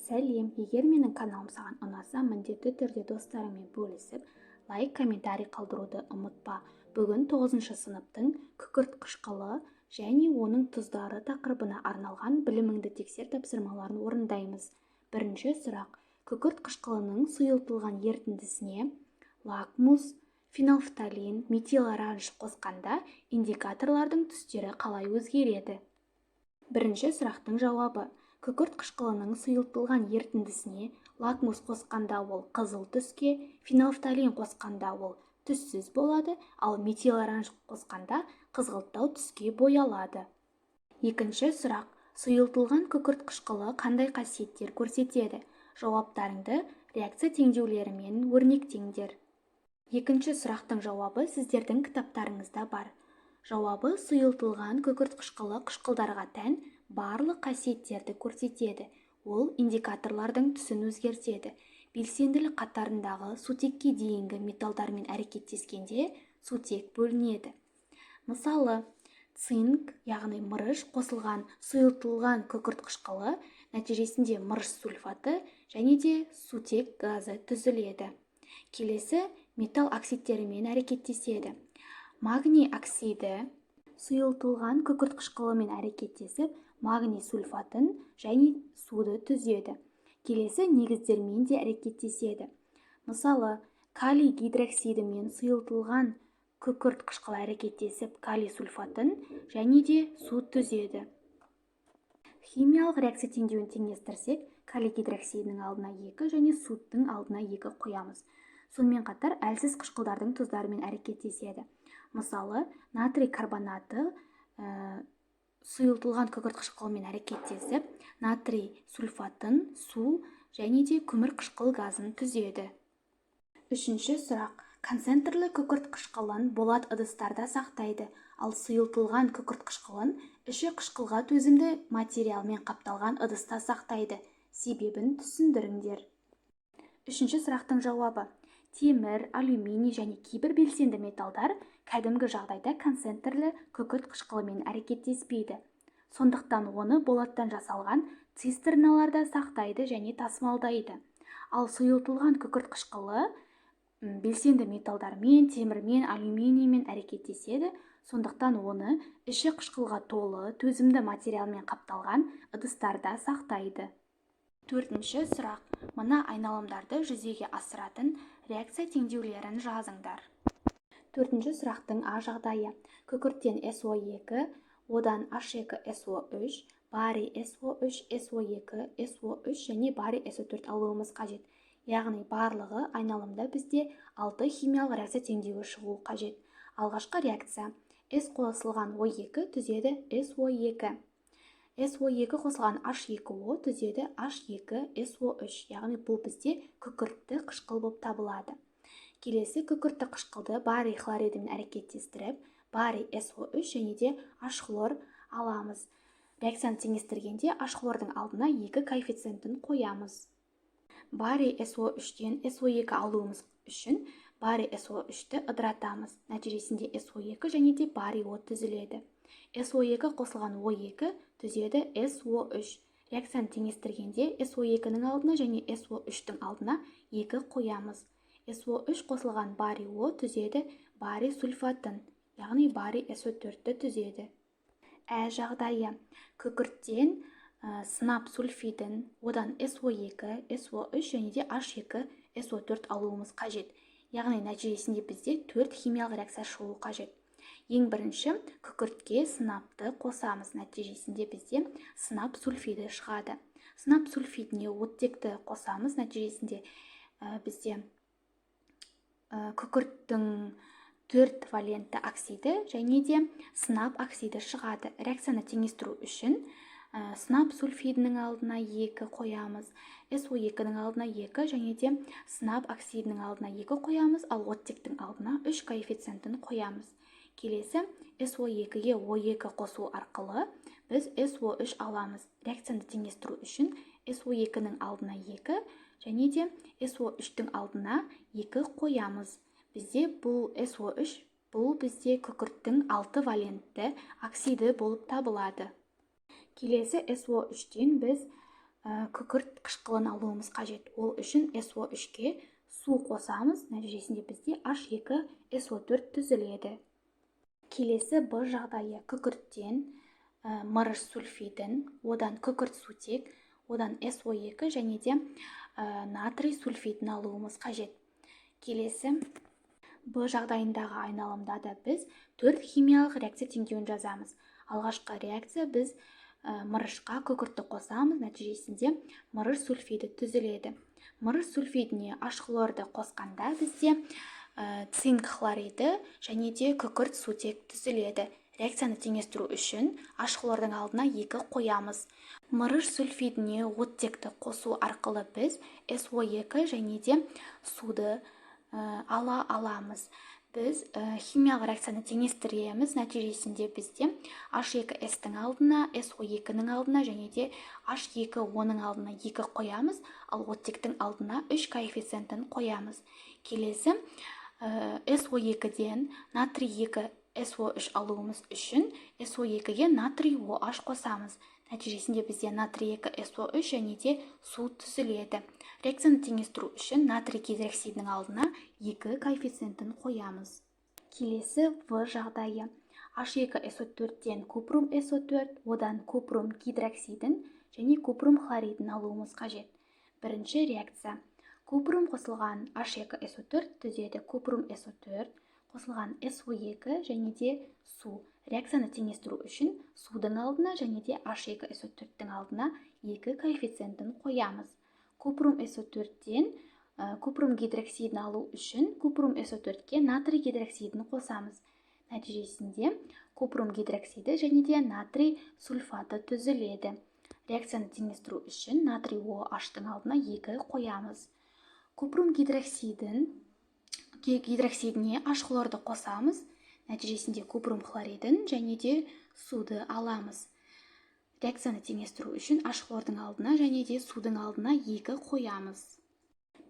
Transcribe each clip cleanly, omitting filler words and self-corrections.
Сәлем, егер менің каналым саған ұнаса, міндетті түрде достарыңмен бөлісіп, лайк, комментарий қалдыруды ұмытпа. Бүгін 9 сыныптың күкірт қышқылы және оның тұздары тақырыбына арналған біліміңді тексер тапсырмаларын орындаймыз. Бірінші сұрақ. Күкірт қышқылының сұйылтылған ерітіндісіне лакмус, фенолфталин, метил оранж қосқанда индикаторлардың түстері қалай өзгереді? Бірінші сұрақтың жауабы. Күкірт қышқылының сұйылтылған ерітіндісіне лакмус қосқанда ол қызыл түске, фенолфталин қосқанда ол түссіз болады, ал метил оранж қосқанда қызғылттау түске боялады. Екінші сұрақ. Сұйылтылған күкірт қышқылы қандай қасиеттер көрсетеді? Жауаптарыңды реакция теңдеулерімен өрнектеңдер. Екінші сұрақтың жауабы сіздердің кітаптарыңызда бар. Жауабы сұйылтылған күкірт қышқылы қышқылдарға тән барлық қасиеттерді көрсетеді. Ол индикаторлардың түсін өзгертеді. Белсенділік қатарындағы сутекке дейінгі металдармен әрекеттескенде сутек бөлінеді. Мысалы, цинк, яғни мырыш қосылған сұйылтылған күкірт қышқылы нәтижесінде мырыш сульфаты және де сутек газы түзіледі. Келесі металл оксидтерімен әрекеттеседі. Магний оксиді сұйылтылған күкірт қышқылымен әрекеттесіп, магний сульфатын және суды түзеді. Келесі негіздермен де әрекеттеседі. Мысалы, калий гидроксидімен сұйылтылған күкірт қышқылы әрекеттесіп, калий сульфатын және де су түзеді. Химиялық реакция теңдеуін теңестірсек, калий гидроксидінің алдына 2 және судтың алдына 2 қоямыз. Сонымен қатар әлсіз қышқылдардың тұздарымен әрекеттеседі. Мысалы, натрий карбонаты сұйылтылған күкірт қышқылымен әрекеттесіп, натрий сульфатын, су және де көмір қышқыл газын түзеді. Үшінші сұрақ. Концентрлі күкірт қышқылын болат ыдыстарда сақтайды, ал сұйылтылған күкірт қышқылын іші қышқылға төзімді материалмен қапталған ыдыста сақтайды. Себебін түсіндіріңдер. Үшінші сұрақтың жауабы. Темір, алюминий және кейбір белсенді металдар кәдімгі жағдайда концентрлі күкірт қышқылымен әрекеттеспейді. Сондықтан оны болаттан жасалған цистерналарда сақтайды және тасымалдайды. Ал сұйылтылған күкірт қышқылы белсенді металдармен, темірмен, алюминиймен әрекеттеседі. Сондықтан оны іші қышқылға толы, төзімді материалмен қапталған ыдыстарда сақтайды. Төртінші сұрақ. Мына айналымдарды жүзеге асыратын реакция теңдеулерін жазыңдар. Төртінші сұрақтың А жағдайы. Күкірттен SO2, одан H2SO3, барий SO3, SO2, SO3 және барий SO4 алуымыз қажет. Яғни барлығы айналымда бізде 6 химиялық реакция теңдеуі шығуы қажет. Алғашқы реакция. S қосылған O2 түзеді SO2. SO2 қосылған H2O түзеді H2SO3. Яғни бұл бізде күкіртті қышқыл болып табылады. Келесі күкіртті қышқылды барий хлоридімен әрекеттестіріп, барий SO3 және де H хлор аламыз. Реакцияны теңестіргенде H хлордың алдына 2 коэффициентін қоямыз. Барий SO3-тен SO2 алуымыз үшін барий SO3-ті ыдыратамыз. Нәтижесінде SO2 және де барий O түзіледі. SO2 қосылған O2 түзеді SO3. Реакцияны теңестіргенде SO2-нің алдына және SO3-тің алдына 2 қоямыз. SO3 қосылған барий O түзеді барий сульфатын, яғни барий SO4-ті түзеді. Ә жағдайы. Күкірттен сынап сульфидін, одан SO2, SO3 және де H2SO4 алуымыз қажет. Яғни нәтижесінде бізде 4 химиялық реакция шығуы қажет. Ең бірінші күкіртке сынапты қосамыз. Нәтижесінде бізде сынап сульфиді шығады. Сынап сульфидіне оттекті қосамыз. Нәтижесінде бізде күкірттің 4 валентті оксиді және де сынап оксиді шығады. Реакцияны теңестіру үшін сынап сульфидінің алдына 2 қоямыз, SO2-нің алдына 2 және де сынап оксидінің алдына 2 қоямыз, ал оттектің алдына 3 коэффициентін қоямыз. Келесі SO2-ге O2 қосу арқылы біз SO3 аламыз. Реакцияны теңестіру үшін SO2-нің алдына 2 және де SO3-тің алдына 2 қоямыз. Бізде бұл SO3 бұл бізде күкірттің 6 валентті оксиді болып табылады. Келесі SO3-тен біз күкірт қышқылын алуымыз қажет. Ол үшін SO3-ке су қосамыз, нәтижесінде бізде H2SO4 түзіледі. Келесі Б жағдайы: күкірттен мырыш сульфидін, одан күкірт сутек, одан SO2 және де натрий сульфидін алуымыз қажет. Келесі Б жағдайындағы айналымда да біз 4 химиялық реакция теңдеуін жазамыз. Алғашқы реакция: біз мырышқа күкіртті қосамыз, нәтижесінде мырыш сульфиді түзіледі. Мырыш сульфидіне H хлорды қосқанда бізде цинк хлориді және де күкірт сутек түзіледі. Реакцияны теңестіру үшін H хлордың алдына 2 қоямыз. Мырыш сульфидіне оттекті қосу арқылы біз SO2 және де суды ала аламыз. Біз химиялық реакцияны теңестіреміз, нәтижесінде бізде H2S-тің алдына, SO2-нің алдына және де H2O-ның алдына 2 қоямыз, ал оттектің алдына 3 коэффициентін қоямыз. Келесі SO2-ден натрий 2 SO3 алуымыз үшін SO2-ге натрий OH қосамыз. Нәтижесінде бізде натрий 2 SO3 және де су түзіледі. Реакцияны теңестіру үшін натрий гидроксидінің алдына 2 коэффициентін қоямыз. Келесі В жағдайы: H2SO4-тен купрум SO4, одан купрум гидроксидін және купрум хлоридін алуымыз қажет. Бірінші реакция: купрум қосылған H2SO4 түзеді. Купрум SO4 қосылған SO2 және де су. Реакцияны теңестіру үшін судың алдына және де H2SO4-тің алдына 2 коэффициентін қоямыз. Купрум SO4-тен купрум гидроксидін алу үшін купрум SO4-ке натрий гидроксидін қосамыз. Нәтижесінде купрум гидроксиді және де натрий сульфаты түзіледі. Реакцияны теңестіру үшін натрий OH-тың алдына 2 қоямыз. Купрум гидроксидіне H хлорды қосамыз. Нәтижесінде купрум хлоридін және де суды аламыз. Реакцияны теңестіру үшін H хлордың алдына және де судың алдына 2 қоямыз.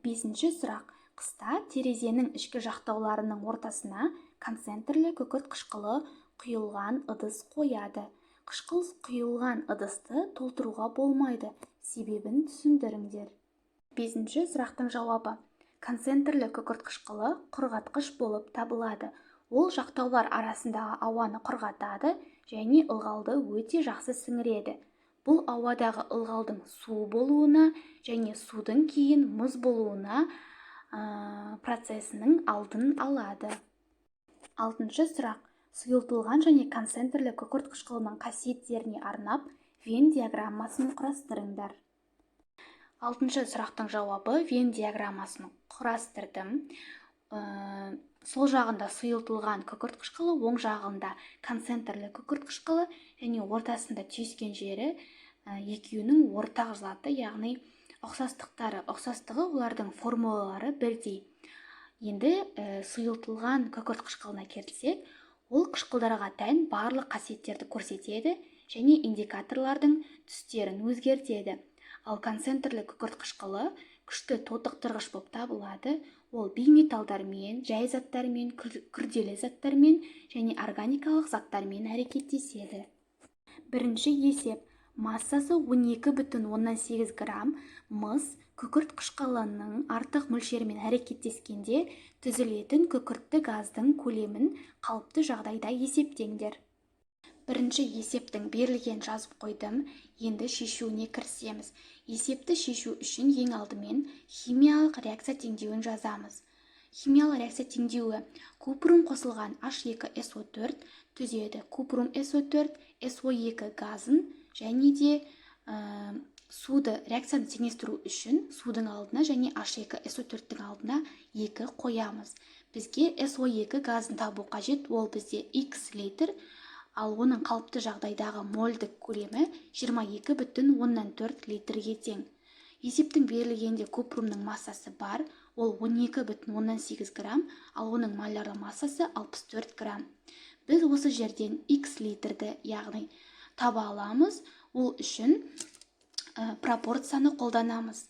Бесінші сұрақ: қыста терезенің ішкі жақтауларының ортасына концентрлі күкірт қышқылы құйылған ыдыс қояды. Қышқыл құйылған ыдысты толтыруға болмайды. Себебін түсіндіріңдер. Бесінші сұрақтың жауабы: концентрлі күкірт қышқылы құрғатқыш болып табылады. Ол жақтаулар арасындағы ауаны құрғатады және ылғалды өте жақсы сіңіреді. Бұл ауадағы ылғалдың су болуына және судың кейін мұз болуына процесінің алдын алады. Алтыншы сұрақ: сұйылтылған және концентрлі күкірт қышқылының қасиеттеріне арнап Вен диаграммасын құрастырыңдар. Алтыншы сұрақтың жауабы: Вен диаграммасын құрастырдым. Сол жағында сұйылтылған күкірт қышқылы, оң жағында концентрлі күкірт қышқылы және ортасында түйіскен жері екеуінің ортақ заты, яғни ұқсастығы олардың формулалары бірдей. Енді сұйылтылған күкірт қышқылына келсек, ол қышқылдарға тән барлық қасиеттерді көрсетеді және индикаторлардың түстерін өзгертеді. Ал концентрлі күкірт қышқылы күшті тотықтырғыш болып табылады. Ол бейметалдармен, жай заттармен, күрделі заттармен және органикалық заттармен әрекеттеседі. Бірінші есеп: массасы 12,8 грамм мыс күкірт қышқылының артық мөлшерімен әрекеттескенде түзілетін күкіртті газдың көлемін қалыпты жағдайда есептеңдер. Бірінші есептің берілген жазып қойдым. Енді шешуіне кірісеміз. Есепті шешу үшін ең алдымен химиялық реакция теңдеуін жазамыз. Химиялық реакция теңдеуі: купрум қосылған H2SO4 түзеді. Купрум SO4 SO2 газын және де суды. Реакцияны теңестіру үшін судың алдына және H2SO4-тің алдына 2 қоямыз. Бізге SO2 газын табу қажет. Ол бізде X литр, ал оның қалыпты жағдайдағы мольдік көлемі 22,4 литрге тең. Есептің берілгенде купрумның массасы бар, ол 12,8 грамм, ал оның молярлы массасы 64 грамм. Біз осы жерден X литрді, яғни таба аламыз. Ол үшін пропорцияны қолданамыз.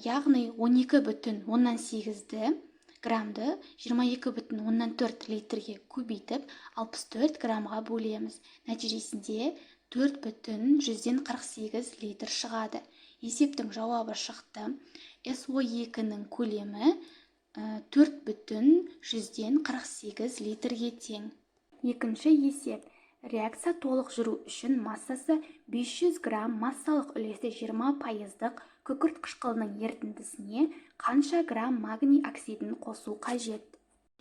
Яғни 12,8 граммды 22,4 литрге көбейтіп 64 граммға бөлеміз. Нәтижесінде 4,48 литр шығады. Есептің жауабы шықты. SO2-нің көлемі 4,48 литрге тең. Екінші есеп. Реакция толық жүру үшін массасы 500 грамм, массалық үлесі 20%-дық күкірт қышқылының ерітіндісіне қанша грамм магний оксидін қосу қажет?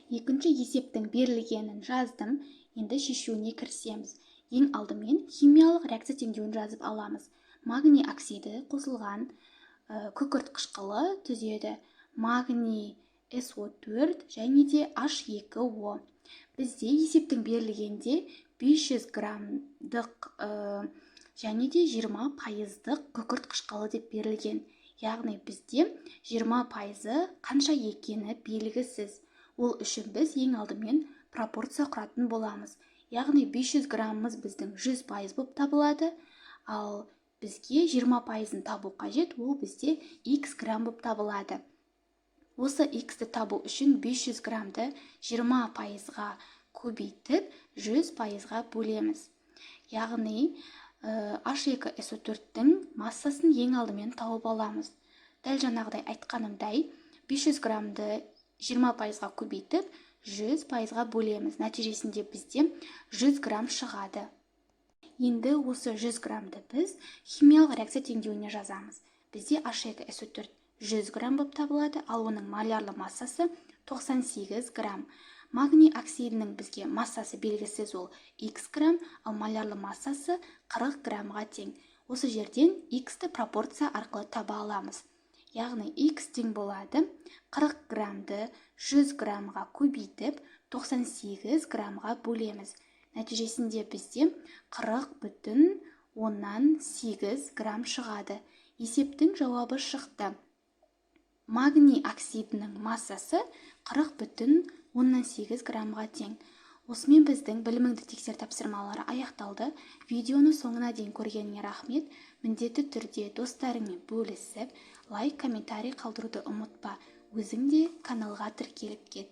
Екінші есептің берілгенін жаздым. Енді шешуіне кірісеміз. Ең алдымен химиялық реакция теңдеуін жазып аламыз. Магний оксиді қосылған күкірт қышқылы түзеді. Магний SO4 және де H2O. Бізде есептің берілгенде 500 граммдық және де 20%-дық күкірт қышқылы деп берілген. Яғни бізде 20% қанша екені белгісіз. Ол үшін біз ең алдымен пропорция құратын боламыз. Яғни 500 граммымыз біздің 100% болып табылады, ал бізге 20%-ын табу қажет, ол бізде X грамм болып табылады. Осы X-ті табу үшін 500 граммды 20%-ға көбейтіп 100%-ға бөлеміз. Яғни H2SO4-тің массасын ең алдымен тауып аламыз. Дәл жаңағыдай айтқанымдай 500 граммды 20%-ға көбейтіп 100%-ға бөлеміз. Нәтижесінде бізде 100 грамм шығады. Енді осы 100 граммды біз химиялық реакция теңдеуіне жазамыз. Бізде H2SO4 100 грамм болып табылады, ал оның молярлы массасы 98 грамм. Магний оксидінің бізге массасы белгісіз, ол X грамм, ал молярлы массасы 40 граммға тең. Осы жерден X-ті пропорция арқылы таба аламыз. Яғни X тең болады 40 граммды 100 граммға көбейтіп 98 граммға бөлеміз. Нәтижесінде бізде 40,8 грамм шығады. Есептің жауабы шықты. Магний оксидінің массасы 40,8 граммға тең. Осымен біздің біліміңді тексер тапсырмалары аяқталды. Видеоны соңына дейін көргеніңе рахмет. Міндетті түрде достарыңмен бөлісіп, лайк, комментарий қалдыруды ұмытпа. Өзің де каналға тіркеліп кет.